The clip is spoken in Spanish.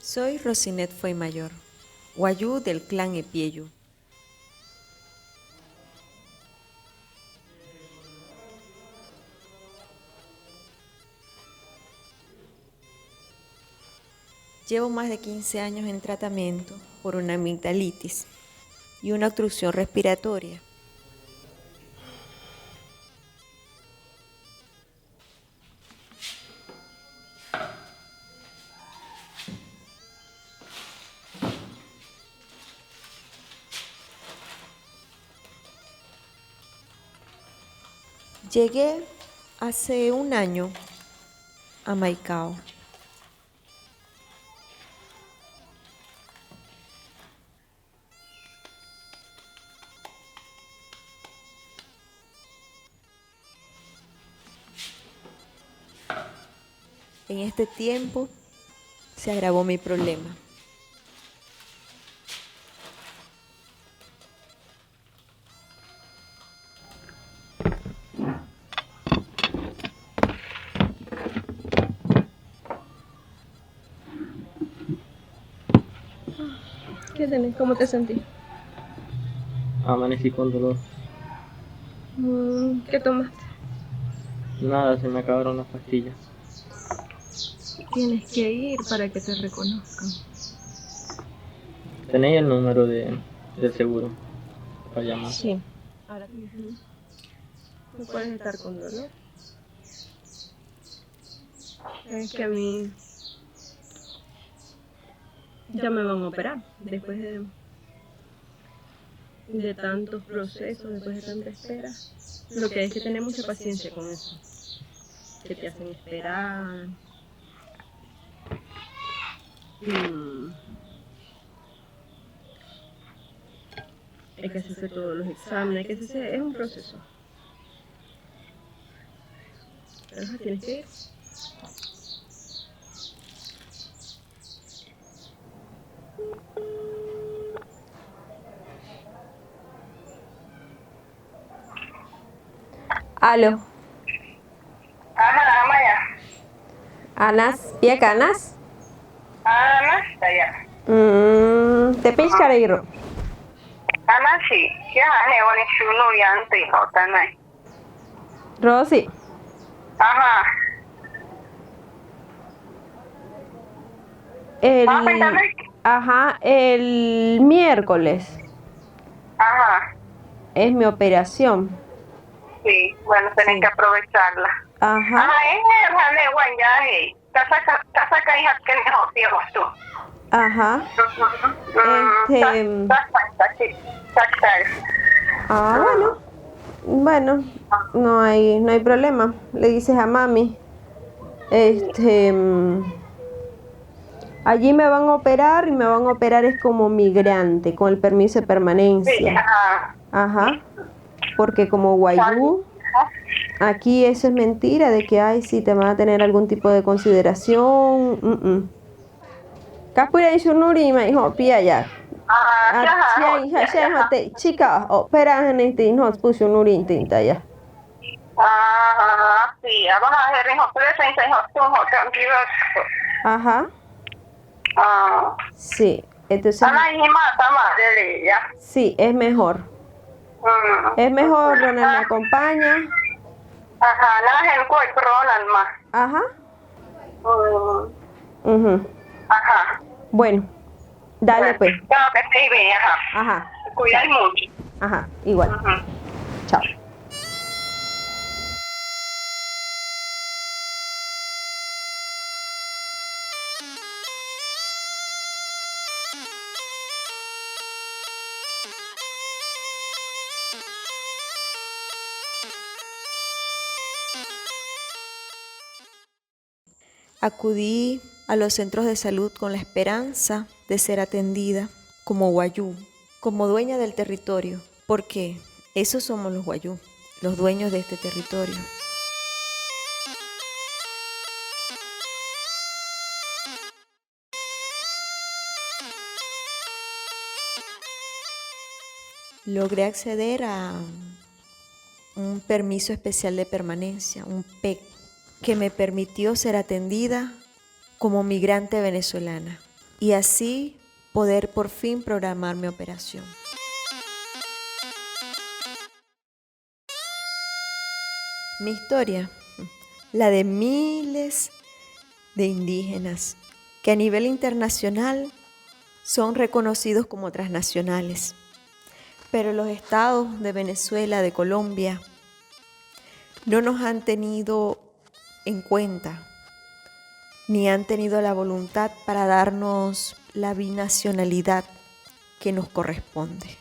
Soy Rosinet Foymayor, Wayuu del clan Epieyu. Llevo más de 15 años en tratamiento por una amigdalitis y una obstrucción respiratoria. Llegué hace un año a Maicao. En este tiempo se agravó mi problema. ¿Qué tenés? ¿Cómo te sentís? Amanecí con dolor. ¿Qué tomaste? Nada, se me acabaron las pastillas. Tienes que ir para que te reconozcan. ¿Tenéis el número del seguro para llamar? Sí. Ahora mismo. No puedes estar con dolor. Es que a mí ya me van a operar después de tantos procesos, después de tanta espera. Lo que hay que tener mucha paciencia con eso. Que te hacen esperar. Hay que hacerse todos los exámenes, es un proceso. Pero tienes que ir. Aló. Ajá, Maya. Anas, iya ka Anas? Anas, saya. Tepish ka rin. Anas sih, ya aneh wani shunu yang tino tanai. Rosy, Ajá. Apa yang tanai? el miércoles Ajá. es mi operación. Sí, bueno, tenés Sí. que aprovecharla. Ajá. Ajá, aneh wan ya he. Casa hija que no tío tú. Ajá. Bueno, no hay problema. Le dices a mami. Allí me van a operar y me van a operar es como migrante, con el permiso de Sí, permanencia. ajá. Ajá. Porque como Wayuu, aquí eso es mentira de que, ay, sí, te van a tener algún tipo de consideración. Kapura y Shunuri me dijo, pia ya. Chica, opera en este, no, puso Shunuri tinta ya. Ajá, sí, vamos a hacer en Ajá. Ah. Sí, entonces. Ya. Sí, es mejor. Es mejor, Ronald me acompaña. Ajá, la gente con Ronald más. Ajá. Ajá. Bueno, dale pues. Claro que sí, bien, ajá. Ajá. Cuidáis mucho. Ajá, igual. Ajá. Chao. Acudí a los centros de salud con la esperanza de ser atendida como Wayuu, como dueña del territorio, porque esos somos los Wayuu, los dueños de este territorio. Logré acceder a un permiso especial de permanencia, un PEC, que me permitió ser atendida como migrante venezolana. y así poder por fin programar mi operación. Mi historia, la de miles de indígenas que a nivel internacional son reconocidos como transnacionales, pero los estados de Venezuela, de Colombia, no nos han tenido en cuenta, ni han tenido la voluntad para darnos la binacionalidad que nos corresponde.